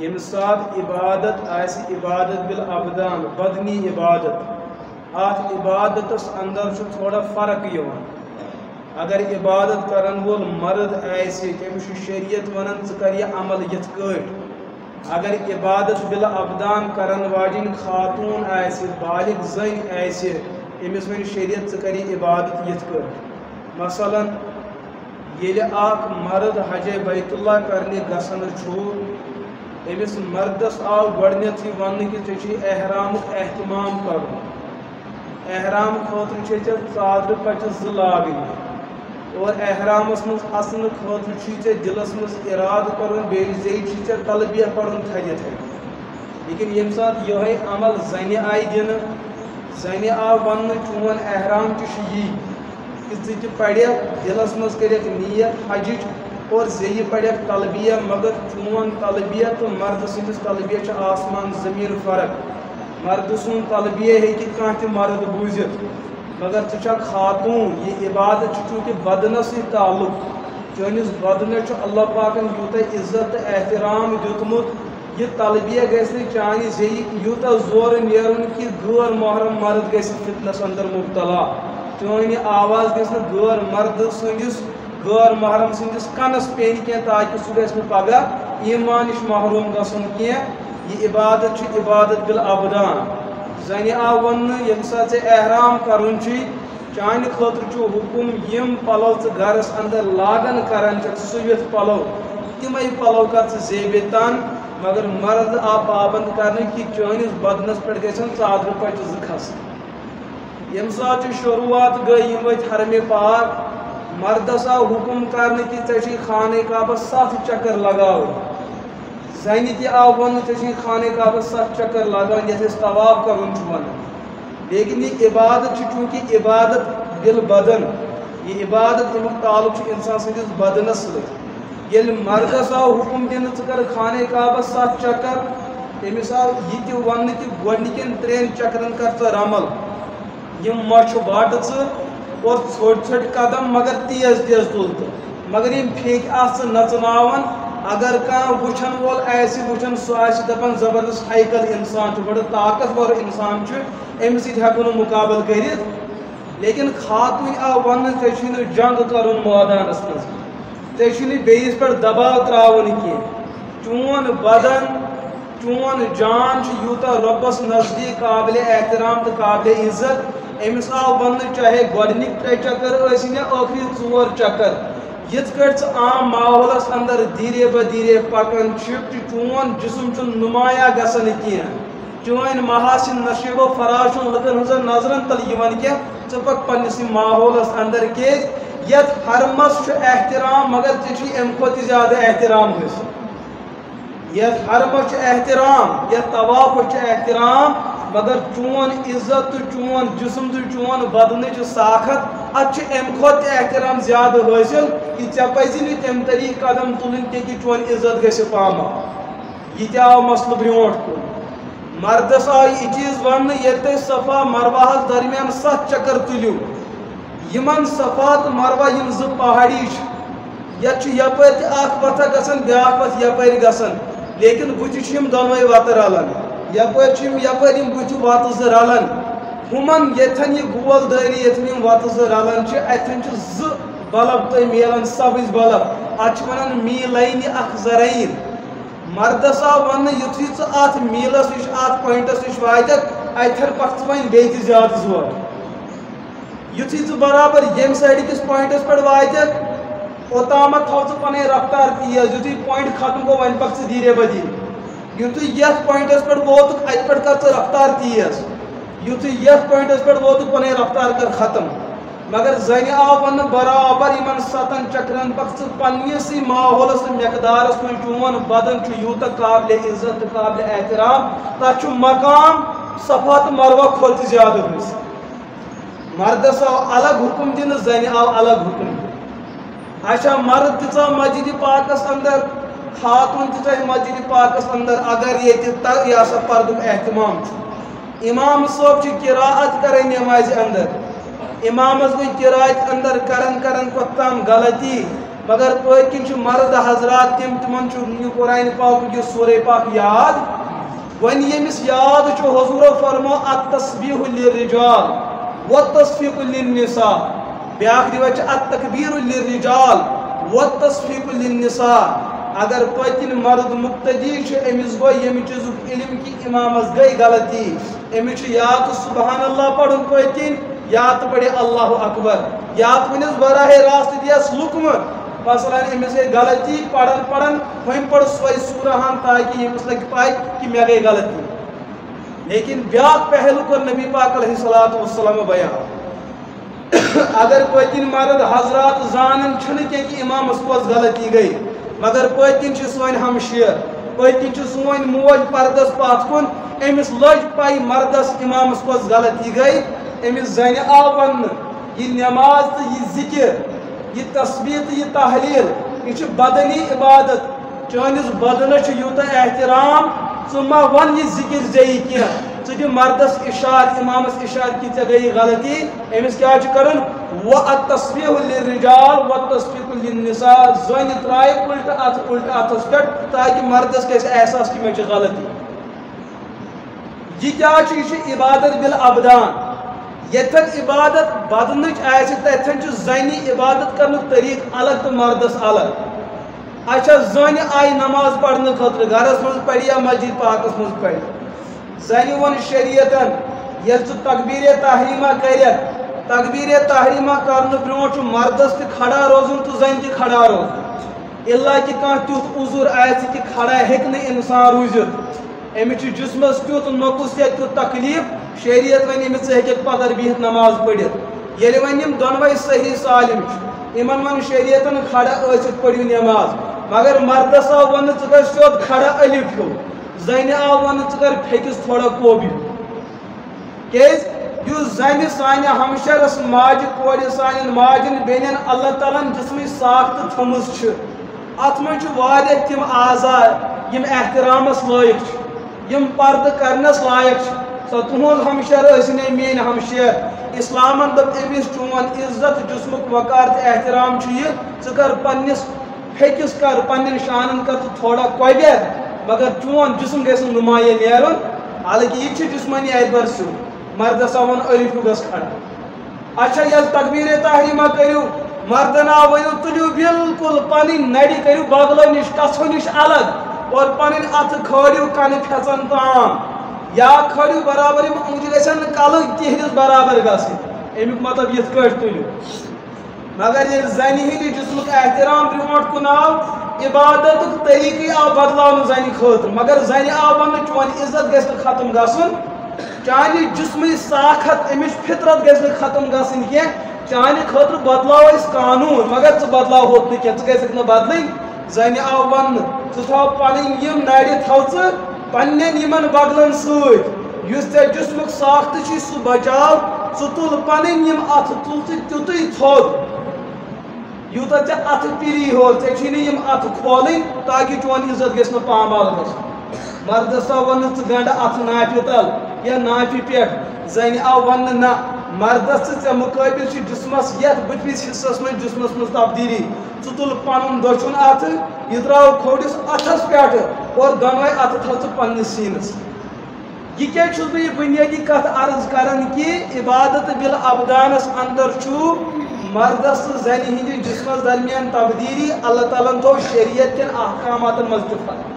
M سات عبادت آسی عبادت بالابدان بدنی عبادت آت عبادتس اندر تھوڑا فرق یوان اگر عبادت کرن وول مرد آسی تمس شریعت ونان ژٕ کر یہ عمل یتھ کٲٹھۍ اگر عبادت بالابدان کرن واجن خاتون آسی بالغ زن آسی امس ون شریعت ژٕ کر یہ عبادت یتھ کٲٹھۍ مثلا ییٚلہِ اکھ مرد حج بیت اللہ کرنہِ گژھان چھُ امس مردس آو گۄڈنیتھٕے وننہٕ کہِ ژےٚ چھُے احرامُک احتمام کرُن احرام خٲطرٕ چھے ژےٚ ژادرٕ پچہِ زٕ لاگٕنۍ اور احرامس منٛز اژنہٕ خٲطرٕ چھُے ژےٚ دلس منٛز ارادٕ کرُن بیٚیہِ زیٚیہِ چھُے ژےٚ تلبیہ پرُن تھٔدِتھ لیکن ییٚمہِ ساتہٕ یِہوٚے عمل زنہِ آیہِ دِنہٕ زنہِ آو وننہٕ چون احرام تہِ چھُ یی کہ ژٕ تہِ پرکھ دلس منٛز کٔرِکھ نیت حجٕچ اور زیٚیہِ پرکھ تلبیہ مگر چون تلبیہ تو مرد سٕنٛدِس تلبیہ چھِ آسمان زمیٖن فرق مرد سُنٛد تلبیہ ہیٚکہِ کانٛہہ تہِ مرد بوٗزِتھ مگر ژٕ چھکھ خاتوٗن یہِ عبادت چھُ چوٗنٛکہِ بدنس سۭتۍ تعلق چٲنِس بدنس چھُ اللہ پاکن یوٗتاہ عزت تہٕ احترام دیُتمُت یہ تلبیہ گژھِ نہٕ چانہِ زیٚیہِ یوٗتاہ زورٕ نیرُن کہِ غٲر محرم مرد گژھِ فتنس اندر مبتلا چٲنۍ آواز گژھِ نہٕ غٲر مرد سٕنٛدِس غٲر محرم سٕنٛدِس کنس پیٚنہِ کینٛہہ تاکہِ سُہ گژھِ نہٕ پگاہ ایٖمان نِش محروٗم گژھُن کینٛہہ یہ عبادت چھِ عبادت بالابدان زنہِ آو وننہٕ ییٚمہِ ساتہٕ ژےٚ احرام کرُن چھُے چانہِ خٲطرٕ چھُ حُکُم یِم پلو ژٕ گرس اندر لاگان کران چھکھ سُوِتھ پلو تِمے پلو کر ژٕ زیبہِ تن مگر مرد آو پابند کرنہٕ کہِ چٲنِس بدنس پٮ۪ٹھ گژھن ژادرٕ پچہِ زٕ کھسٕنۍ ییٚمہِ ساتہٕ چھِ شروعات گٔے یِم ؤتھۍ حرمِ پاک مردس آو حُکُم کرنہٕ کہِ ژےٚ چھُے خانہ کعبس 7 چکر لگاوٕنۍ زنہِ تہِ آو وننہٕ ژےٚ چھُے خانہ کعبس 7 چکر لگاوٕنۍ یتھ أسۍ طواف کرُن چھُ ونان لیکن یہ عبادت چھِ چوٗنٛکہِ عبادت بالبدن یہ عبادت امیُک تعلق چھُ انسان سٕنٛدِس بدنس سۭتۍ ییٚلہِ مردس آو حُکُم دِنہٕ ژٕ کر خانہ کعبس 7 چکر تٔمِس آو یہِ تہِ وننہٕ کہِ گۄڈنِکٮ۪ن 3 چکرن کر ژٕ رمل یِم مۄچھِ باٹہٕ ژٕ اور ژھوٚٹۍ ژھوٚٹۍ قدم مگر تیز تیز تُل تہٕ مگر یِم پھیٚکۍ آس ژٕ نژناوان اگر کانٛہہ وٕچھن وول آسہِ وٕچھان سُہ آسہِ دپان زبردست ہیکل انسان چھُ بڑٕ طاقتور انسان چھُ امہِ سۭتۍ ہٮ۪کو نہٕ مُقابل کٔرِتھ لیکن خاتوٗنۍ آو وننہٕ ژےٚ چھُے نہٕ جنگ کرُن مٲدانس منٛز ژےٚ چھُے نہٕ بیٚیِس پٮ۪ٹھ دباو تراوُن کینٛہہ چون بدن چون جان چھُ یوٗتاہ رۄبس نزدیٖک قابلِ احترام تہٕ قابلِ عزت أمِس آو وننہٕ چاہے گۄڈنِکۍ 3 چکر ٲسِنۍ یا ٲخری 4 چکر یِتھ کٲٹھۍ ژٕ عام ماحولس اندر دھیرے بدھیرے پکان چھُکھ تہٕ چون جسم چھُنہٕ نُمایاں گژھان کینٛہہ چٲنۍ محاسن نشیب و فراز چھُنہٕ لُکن ہٕنٛزن نظرن تل یِوان کینٛہہ ژٕ پک پننِسٕے ماحولس اندر کیٛازِ یتھ حرمس چھُ احترام مگر ژےٚ چھُے امہِ کھۄتہٕ تہِ زیادٕ احترام گژھِ یتھ حرمس چھُ احترام یتھ طوافس چھُ احترام مگر چون عزت تو چون جسم تو چون بدنچ ساخت ات امہ کھت احترام زیادہ حاصل کہ ژے پزی نہٕ تمہِ طریقہٕ قدم تُلٕنۍ کینٛہہ کہ چون عزت گژھِ پامہ یہ تہِ آو مسلہٕ برونٛٹھ کُن مردس آو یہ چیٖز وننہٕ ییٚلہِ تُہۍ صفا مرواہس درمیان 7 چکر تُلِو یِمن صفا تہٕ مروا یِم 2 پہاڑی چھِ یتھ چھُ یپٲرۍ تہِ اکھ وتھا گژھان بیاکھ وتھ یپٲرۍ گژھان لیکن بُتھِ چھِ یِم دۄنوَے وتہٕ رلان یپٲرۍ چھِ یِم یپٲرۍ یِم بُتھِ وتہٕ 2 رلان ہُمن ییٚتھن یہِ گول دٲری ییٚتھن یِم وتہٕ 2 رلان چھِ اتھن چھِ 2 بلب تۄہہِ میلان سبٕز بلب اتھ چھِ ونان میٖلینہِ اکھ زرعین مردس آو وننہٕ یُتھُے ژٕ اتھ میٖلس نِش اتھ پوینٹس نِش واتکھ اتھن پکھ ژٕ وۄنۍ بیٚیہِ تہِ زیادٕ زور یُتھُے ژٕ برابر ییٚمہِ سایڈٕ کِس پوینٹس پٮ۪ٹھ واتکھ اوٚتامتھ تھاو ژٕ پنٕنۍ رفتار تیز یُتھُے پوینٹ ختم گوٚو وۄنۍ پکھ ژٕ دھیرے بدھیرے یُتھُے یتھ پوینٹس پٮ۪ٹھ ووتُکھ اتہِ پٮ۪ٹھ کر ژٕ رفتار تیز یُتھُے یتھ پوینٹس پٮ۪ٹھ ووتُکھ پنٕنۍ رفتار کر ختم مگر زنہِ آو وننہٕ برابر یِمن 7 چکرن پکھ ژٕ پننِسٕے ماحولس تہٕ مقدارس منٛز چون بدن چھُ یوٗتاہ قابلِ عزت تہٕ قابلِ احترام تتھ چھُ مقام صفا تہٕ مروا کھۄتہٕ تہِ زیادٕ حٲصِل مردس آو الگ حُکم دِنہٕ زنہِ آو الگ حُکم دِنہٕ اچھا مرد تہِ ژاو مسجدِ پاکس اندر خاتون تہِ ژاے مسجدِ پاکس اندر اگر ییٚتہِ یہِ ہسا پردُک احتمام چھُ امام صٲب چھِ قراءت کران نمازِ اندر امامس گٔے قراءت اندر کران کران کوٚتام غلطی مگر پتکن مرد حضرات تمن قرآن پاک سورہ پاک یاد ون یمس یاد حضور فرمو التسبیح للرجال والتصفیق للنساء بیاکھ روایت التکبیر للرجال والتصفیق للنساء اگر پتن مرد مقتدی امس گو یم چیز علم کی امامس گئی غلطی امس یا تو سبحان اللہ پڑھن پتن یا تو پڑھے اللہ اکبر یا تو ونس براہ راست دیس لکم مثلا امس گئی غلطی پڑھن پڑھن ہم پڑھ سوئی سورہ ہن تاکہ امس لگ پائے کہ مے گئی غلطی لیکن بیاکھ پہلو کر نبی پاک علیہ الصلوۃ والسلام بیان اگر پتن مرد حضرات زانن چھن کہ امامس کس غلطی گئی مگر پتن سون ہمشیر پتن سون موج پردس پات کن امس لج پائی مردس امامس کس غلطی گئی امس زن آو ون یہ نماز تو یہ ذکر یہ تسبیح تو یہ تحلیل یہ بدنی عبادت چانس بدنس یوتہ احترام ثہ ون یہ ذکر زی کی ثہ مردس اشار امامس اشار کی ے گئی غلطی امس کیا کرن و التسبیح للرجال والتصفیق للنساء زن ترائے الٹ اتس پہ تاکہ مردس گھس احساس کہ مے غلطی یہ کیا یہ عبادت بالابدان یتن عبادت بدنچ تتن زنی عبادت کرن طریق الگ تو مردس الگ اچھا زن آئی نماز پڑھنے خاطر گھرس مز پڑھی یا مسجد پاکس مز پڑھی زن ون شریعتن یل تکبیر تحریمہ کرت تکبیر تحریمہ کرنے برو مردس تہ کھڑا روزن تو زن تہ کھڑا روز اللہ کہ کھانا تیت عذر آہ کہ کھڑا ہیکن انسان روزت امس جسمس تیت نقص یا تیت تکلیف شریعت ون امس ھیک پتر بہت نماز پڑھت یل ون دونوے صحیح سالم ان ون شریعتن کھڑا ٲسِتھ پڑھو نماز مگر مردس آو ون ژٕ کر سیود کھڑا الف ہیو زن آو ون ژٕ کر پھیکس تھوڑا کوب ہیو کیاز یس زن سانہ ہمشرس ماجہ کورِ سانین ماجن بیٚنٮ۪ن اللہ تعالیٰ جسمٕچ ساخت تھٲومٕژ چھِ اتھ منٛز چھُ واریاہ تِم اعضا یم احترامس لایق چھِ یم پردٕ کرنس لایق چھِ سۄ تُہنٛز ہمشر ٲسِنۍ میٲنۍ ہمشیر اسلامن دپ امس چون عزت جسمک وقار تو احترام یہ ژٕ کر پننس پھیکس کر پنن شانن کر تو تھوڑا کوبیر مگر چون جسم گھس نمایاں نیرن حالانکہ یہ جسمانی اعتبار سے مردس آون الف گس کھڑا اچھا یل تکبیر تحریمہ کرو مردن آو ورو تلیو بالکل پن نڑی کرو بغلو نش کھو نش الگ اور پن اتھ کھڑو کن پھیژن تام یا کھڑو برابر انگجہ گھن کل تہندس برابر گھن امیک مطلب یت کٹ تلیو مگر یہ زنی ہند جسمک احترام برونٹ کن آو عبادت طریقے آو بدلاؤ زنی خاطر مگر زنی آو ون چون عزت گھس ختم گھن چانہ جسمی ساخت امچ فطرت گھس ختم گھن کی چانہ خاطر بدلاو اس قانون مگر ژٕ بدلاو ہوت نہ کی ژٕ گژھکھ نہ بدلن زنی آو ون ژٕ تھاو پنن یم نڑِ تھاو ژٕ پنن یمن بغلن سۭتۍ یُس ژےٚ جسمک ساخت چھی سُہ بچاو ژٕ تُل پنن یم اتھ تُل ژٕ تیُتُے تھوٚد یوٗتاہ ژےٚ اتھ پیری ہوت ژےٚ چھی نہٕ یم اتھ کھولٕنۍ تاکہ چون عزت گژھِ نہٕ پامال گژھُن مردس آو ون ژٕ گنڈ اتھ نافہِ تل یا نافہِ پٮ۪ٹھ زنہِ آو ون نہ مردس ژےٚ مقٲبل چھ جسمس یتھ بٕتھمِس حصس منٛز جسمس منٛز تبدیلی ژٕ تُل پنُن دٔچھُن اتھ یہ ترٛاو کھوڑِس اتھس پٮ۪ٹھ اور دۄنوے اتھٕ تھاو ژٕ پننِس سیٖنس یہ کیا چھُس بہٕ یہ بنیٲدی کتھ عرض کران کہ عبادت بالابدانس اندر چھُ مردس تہٕ زنہِ ہٕنٛدِ جسمس درمیان تبدیلی اللہ تعالیٰ تھوٚو شریعت کٮ۪ن احکاماتن منٛز تہِ فرق